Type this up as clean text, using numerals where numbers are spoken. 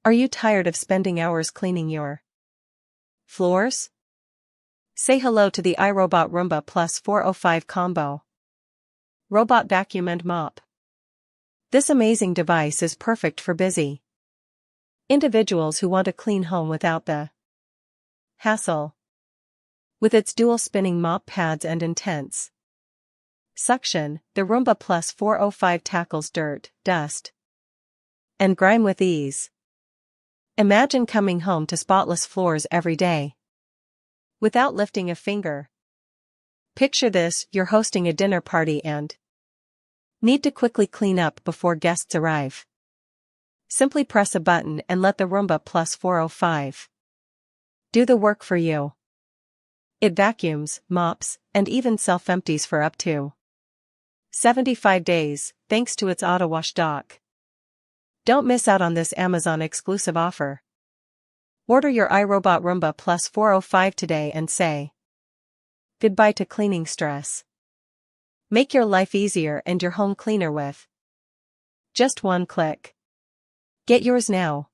Are you tired of spending hours cleaning your floors? Say hello to the iRobot Roomba Plus 405 combo. Robot vacuum and mop. This amazing device is perfect for busy individuals who want a clean home without the hassle. With its dual spinning mop pads and intense suction, the Roomba Plus 405 tackles dirt, dust, and grime with ease. Imagine coming home to spotless floors every day without lifting a finger. Picture this: you're hosting a dinner party and need to quickly clean up before guests arrive. Simply press a button and let the Roomba Plus 405 do the work for you. It vacuums, mops, and even self-empties for up to 75 days, thanks to its auto-wash dock. Don't miss out on this Amazon exclusive offer. Order your iRobot Roomba Plus 405 today and say goodbye to cleaning stress. Make your life easier and your home cleaner with just one click. Get yours now.